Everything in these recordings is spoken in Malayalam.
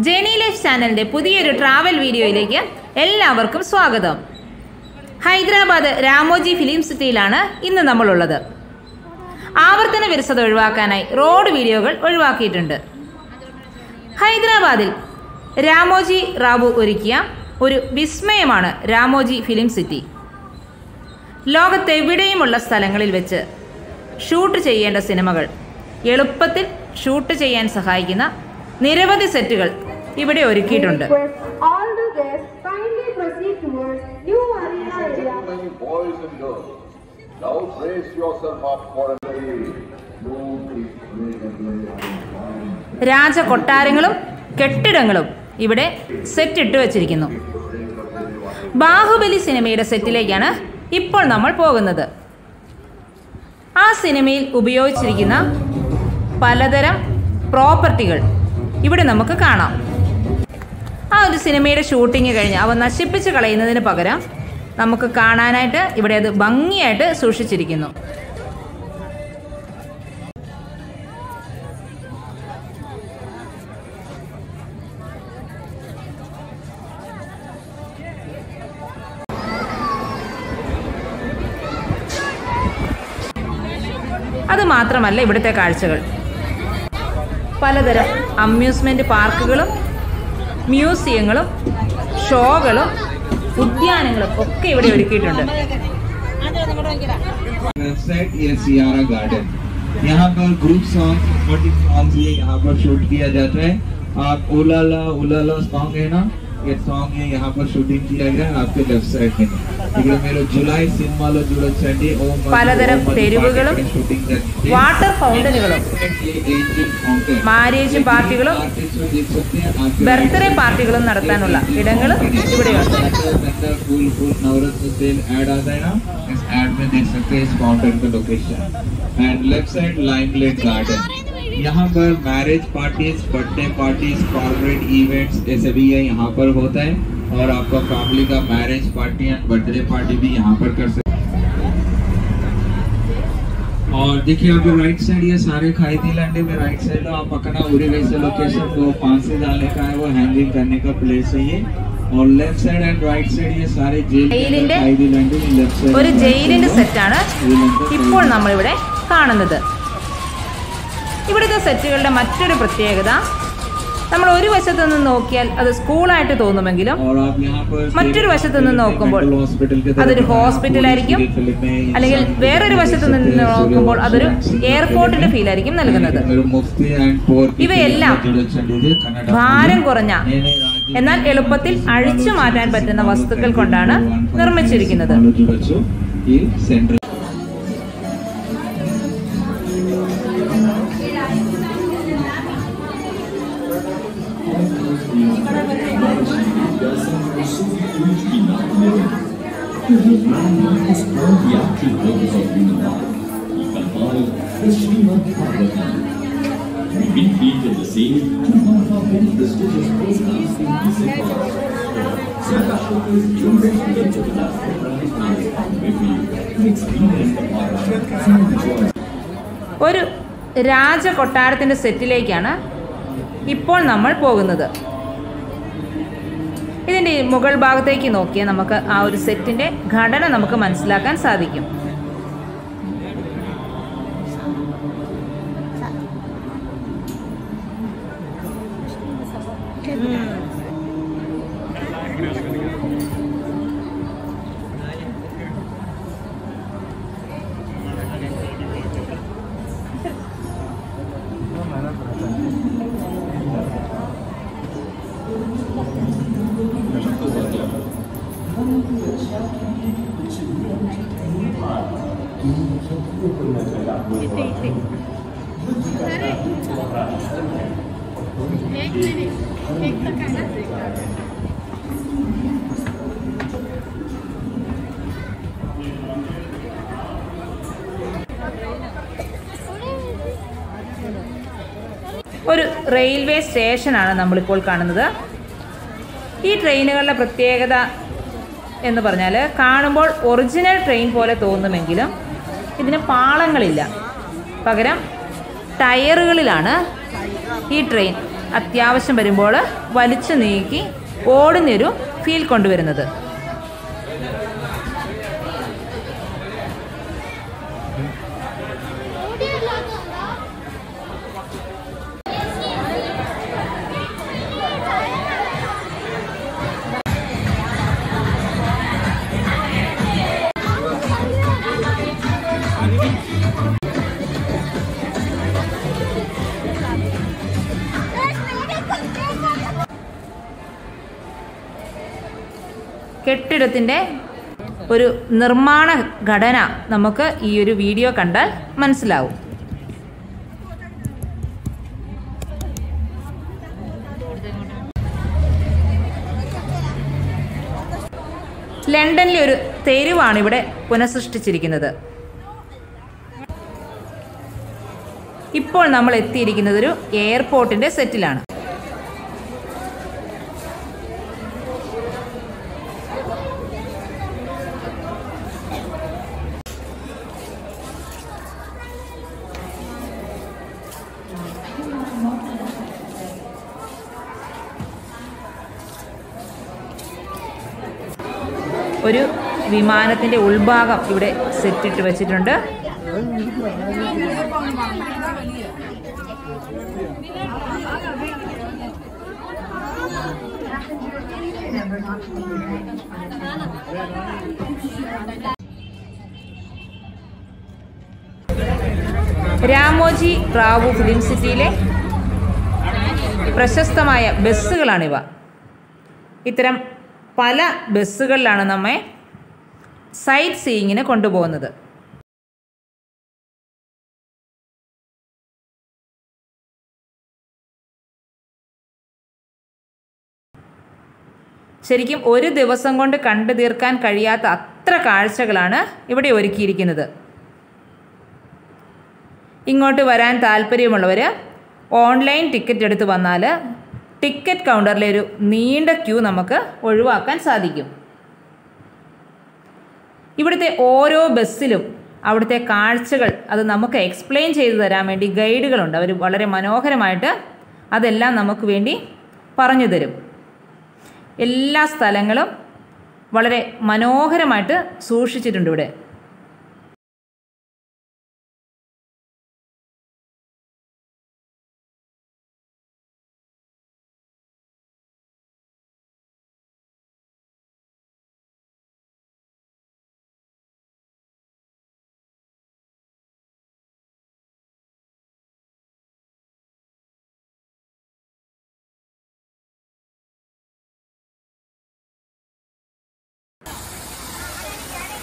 ജേണി ലൈഫ് ചാനലിന്റെ പുതിയൊരു ട്രാവൽ വീഡിയോയിലേക്ക് എല്ലാവർക്കും സ്വാഗതം. ഹൈദരാബാദ് രാമോജി ഫിലിം സിറ്റിയിലാണ് ഇന്ന് നമ്മളുള്ളത്. ആവർത്തന വിരസത ഒഴിവാക്കാനായി റോഡ് വീഡിയോകൾ ഒഴിവാക്കിയിട്ടുണ്ട്. ഹൈദരാബാദിൽ രാമോജി റാവു ഒരുക്കിയ ഒരു വിസ്മയമാണ് രാമോജി ഫിലിം സിറ്റി. ലോകത്തെവിടെയുമുള്ള സ്ഥലങ്ങളിൽ വെച്ച് ഷൂട്ട് ചെയ്യേണ്ട സിനിമകൾ എളുപ്പത്തിൽ ഷൂട്ട് ചെയ്യാൻ സഹായിക്കുന്ന നിരവധി സെറ്റുകൾ ഇവിടെ ഒരുക്കിയിട്ടുണ്ട്. രാജകൊട്ടാരങ്ങളും കെട്ടിടങ്ങളും ഇവിടെ സെറ്റ് ഇട്ട് വച്ചിരിക്കുന്നു. ബാഹുബലി സിനിമയുടെ സെറ്റിലേക്കാണ് ഇപ്പോൾ നമ്മൾ പോകുന്നത്. ആ സിനിമയിൽ ഉപയോഗിച്ചിരിക്കുന്ന പലതരം പ്രോപ്പർട്ടികൾ ഇവിടെ നമുക്ക് കാണാം. ആ ഒരു സിനിമയുടെ ഷൂട്ടിംഗ് കഴിഞ്ഞ് അവ നശിപ്പിച്ച് കളയുന്നതിന് പകരം നമുക്ക് കാണാനായിട്ട് ഇവിടെ അത് ഭംഗിയായിട്ട് സൂക്ഷിച്ചിരിക്കുന്നു. അത് മാത്രമല്ല, ഇവിടുത്തെ കാഴ്ചകൾ പലതരം അമ്യൂസ്മെന്റ് പാർക്കുകളും മ്യൂസിയങ്ങളും ഷോകളും ഉദ്യാനങ്ങളും ഒക്കെ ഇവിടെ ഒരുക്കിയിട്ടുണ്ട്. यहाँ पर ग्रुप सॉन्ग ये यहाँ पर शूट किया जाता है. आप उलाला उलाला सॉन्ग है ना, ये सॉन्ग है यहाँ पर शूटिंग किया गया है आपके लेफ्ट साइड में. ఇక్కడ మీరు జులై సినిమాలో చూడొచ్చండి. പലതരം തെരുവുകളും വാട്ടർ ഫൗണ്ടനുകളും മാരേജ് പാർട്ടികളും ബർത്ത്ഡേ പാർട്ടികളും നടത്താനുള്ള ഇടങ്ങളും ഇവിടെയുണ്ട്. यहाँ पर marriage parties, birthday parties, corporate events ऐसे भी है यहाँ पर होता है. और आपका फैमिली का marriage party and birthday party भी यहाँ पर कर सकते हैं. और देखिए अभी राइट साइड ये सारे खाईदी लैंडे में राइट साइड आप पकना उरी वैसे लोकेशन वो फांसी डालने का है, वो हैंगिंग करने का प्लेस है ये. और left side and right side ये सारे जेल खाईदी लैंडे लेफ्ट साइड ഒരു ജയിലിന്റെ സെറ്റാണ് ഇപ്പോൾ നമ്മൾ ഇവിടെ കാണുന്നത്. ഇവിടുത്തെ സെറ്റുകളുടെ മറ്റൊരു പ്രത്യേകത, നമ്മൾ ഒരു വശത്തു നിന്ന് നോക്കിയാൽ അത് സ്കൂളായിട്ട് തോന്നുമെങ്കിലും മറ്റൊരു വശത്തു നിന്ന് നോക്കുമ്പോൾ അതൊരു ഹോസ്പിറ്റലായിരിക്കും, അല്ലെങ്കിൽ വേറൊരു വശത്തു നിന്ന് നോക്കുമ്പോൾ അതൊരു എയർപോർട്ടിന്റെ ഫീലായിരിക്കും നൽകുന്നത്. ഇവയെല്ലാം ഭാരം കുറഞ്ഞ എന്നാൽ എളുപ്പത്തിൽ അഴിച്ചു മാറ്റാൻ പറ്റുന്ന വസ്തുക്കൾ കൊണ്ടാണ് നിർമ്മിച്ചിരിക്കുന്നത്. ഒരു രാജകൊട്ടാരത്തിന്റെ സെറ്റിലേക്കാണ് ഇപ്പോൾ നമ്മൾ പോകുന്നത്. ഇതിന്റെ മുകൾ ഭാഗത്തേക്ക് നോക്കിയാൽ നമുക്ക് ആ ഒരു സെറ്റിന്റെ ഘടന നമുക്ക് മനസ്സിലാക്കാൻ സാധിക്കും. ഒരു റെയിൽവേ സ്റ്റേഷനാണ് നമ്മളിപ്പോൾ കാണുന്നത്. ഈ ട്രെയിനുകളുടെ പ്രത്യേകത എന്ന് പറഞ്ഞാൽ കാണുമ്പോൾ ഒറിജിനൽ ട്രെയിൻ പോലെ തോന്നുമെങ്കിലും ഇതിന് പാളങ്ങളില്ല. പകരം ടയറുകളിലാണ് ഈ ട്രെയിൻ അത്യാവശ്യം വരുമ്പോൾ വലിച്ചു നീക്കി ഓടുന്നൊരു ഫീൽ കൊണ്ടുവരുന്നത്. കെട്ടിടത്തിൻ്റെ ഒരു നിർമ്മാണ ഘടന നമുക്ക് ഈ ഒരു വീഡിയോ കണ്ടാൽ മനസ്സിലാവും. ലണ്ടനിലെ ഒരു തെരുവാണ് ഇവിടെ പുനഃസൃഷ്ടിച്ചിരിക്കുന്നത്. ഇപ്പോൾ നമ്മൾ എത്തിയിരിക്കുന്നത് ഒരു എയർപോർട്ടിൻ്റെ സെറ്റിലാണ്. ഒരു വിമാനത്തിൻ്റെ ഉൾഭാഗം ഇവിടെ സെറ്റിട്ട് വെച്ചിട്ടുണ്ട്. രാമോജി റാവു ഫിലിം സിറ്റിയിലെ പ്രശസ്തമായ ബസ്സുകളാണിവ. ഇത്തരം പല ബസ്സുകളിലാണ് നമ്മെ സൈറ്റ് സീയിങ്ങിന് കൊണ്ടുപോകുന്നത്. ശരിക്കും ഒരു ദിവസം കൊണ്ട് കണ്ടു തീർക്കാൻ കഴിയാത്ത അത്ര കാഴ്ചകളാണ് ഇവിടെ ഒരുക്കിയിരിക്കുന്നത്. ഇങ്ങോട്ട് വരാൻ താല്പര്യമുള്ളവർ ഓൺലൈൻ ടിക്കറ്റ് എടുത്ത് വന്നാൽ ടിക്കറ്റ് കൗണ്ടറിലെ ഒരു നീണ്ട ക്യൂ നമുക്ക് ഒഴിവാക്കാൻ സാധിക്കും. ഇവിടുത്തെ ഓരോ ബസ്സിലും അവിടുത്തെ കാഴ്ചകൾ അത് നമുക്ക് എക്സ്പ്ലെയിൻ ചെയ്തു തരാൻ വേണ്ടി ഗൈഡുകളുണ്ട്. അവർ വളരെ മനോഹരമായിട്ട് അതെല്ലാം നമുക്ക് വേണ്ടി പറഞ്ഞു തരും. എല്ലാ സ്ഥലങ്ങളും വളരെ മനോഹരമായിട്ട് സൂക്ഷിച്ചിട്ടുണ്ട് ഇവിടെ.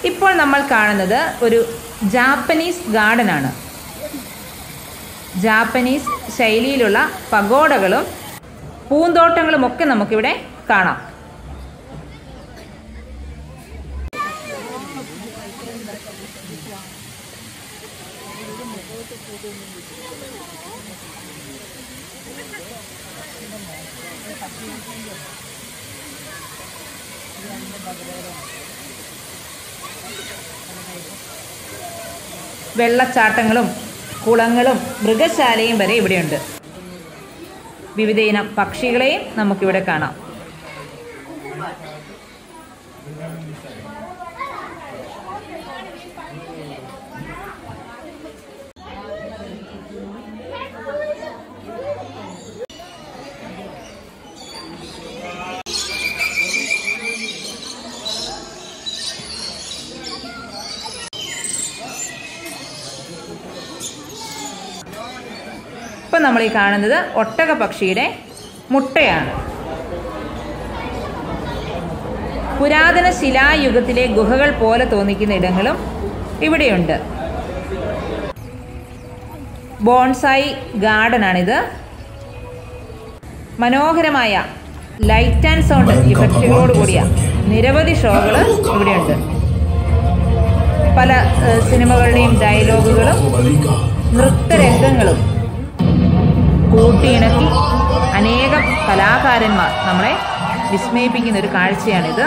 ഇപ്പോൾ നമ്മൾ കാണുന്നത് ഒരു ജാപ്പനീസ് ഗാർഡനാണ്. ജാപ്പനീസ് ശൈലിയിലുള്ള പഗോഡകളും പൂന്തോട്ടങ്ങളും ഒക്കെ നമുക്കിവിടെ കാണാം. വെള്ളച്ചാട്ടങ്ങളും കുളങ്ങളും മൃഗശാലയും വരെ ഇവിടെയുണ്ട്. വിവിധയിനം പക്ഷികളെയും നമുക്കിവിടെ കാണാം. ഇപ്പം നമ്മൾ ഈ കാണുന്നത് ഒട്ടക പക്ഷിയുടെ മുട്ടയാണ്. പുരാതന ശിലായുഗത്തിലെ ഗുഹകൾ പോലെ തോന്നിക്കുന്ന ഇടങ്ങളും ഇവിടെയുണ്ട്. ബോൺസായി ഗാർഡനാണിത്. മനോഹരമായ ലൈറ്റ് ആൻഡ് സൗണ്ട് ഇഫക്റ്റുകളോട് കൂടിയ നിരവധി ഷോകൾ ഇവിടെയുണ്ട്. പല സിനിമകളുടെയും ഡയലോഗുകളും നൃത്തരംഗങ്ങളും കൂട്ടിയിണക്കി അനേകം കലാകാരന്മാർ നമ്മളെ വിസ്മയിപ്പിക്കുന്ന ഒരു കാഴ്ചയാണിത്.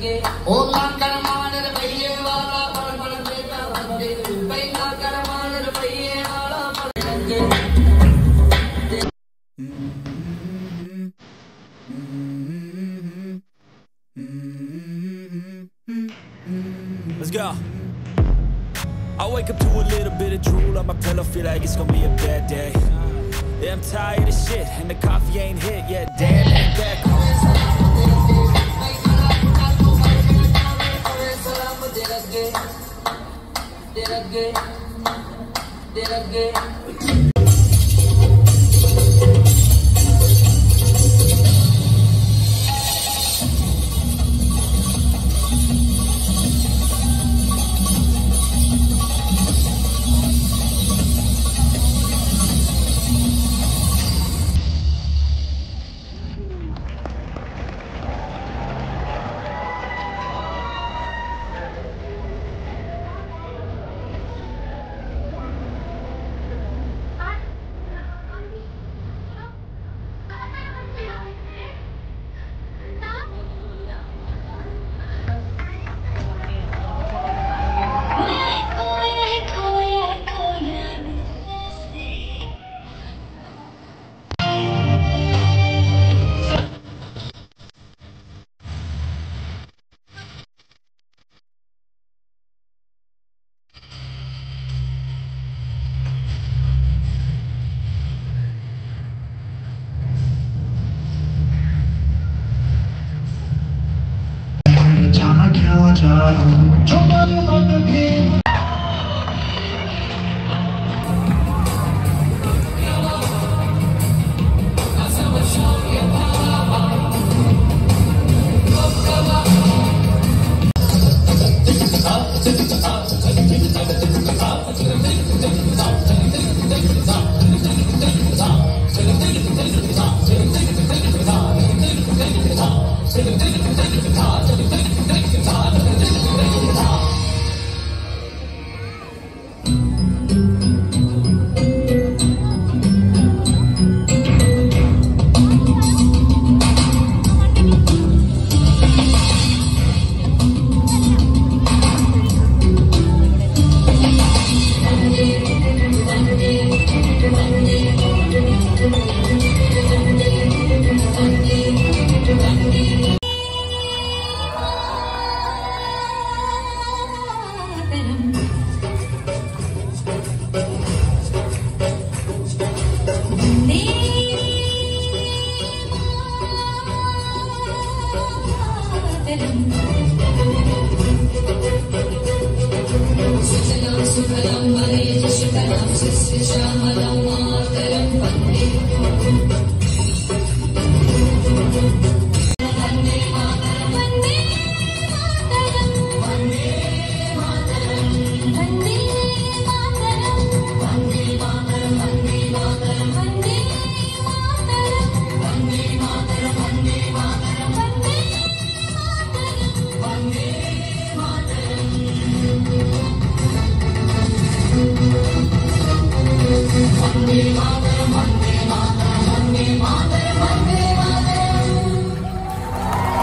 Let's go. I wake up to a little bit of drool on my pillow, feel like it's gonna be a bad day. Yeah, I'm tired of shit, and the coffee ain't hit yet. Damn, ain't that cool?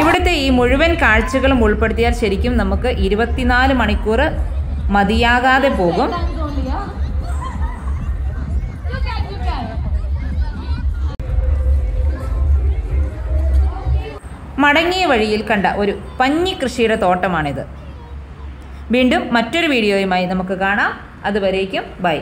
ഇവിടുത്തെ ഈ മുഴുവൻ കാഴ്ചകളും ഉൾപ്പെടുത്തിയാൽ ശരിക്കും നമുക്ക് 24 മണിക്കൂർ മതിയാകാതെ പോകും. മടങ്ങിയ വഴിയിൽ കണ്ട ഒരു പഞ്ഞി കൃഷിയുടെ തോട്ടമാണിത്. വീണ്ടും മറ്റൊരു വീഡിയോയുമായി നമുക്ക് കാണാം. അതുവരേക്കും ബൈ.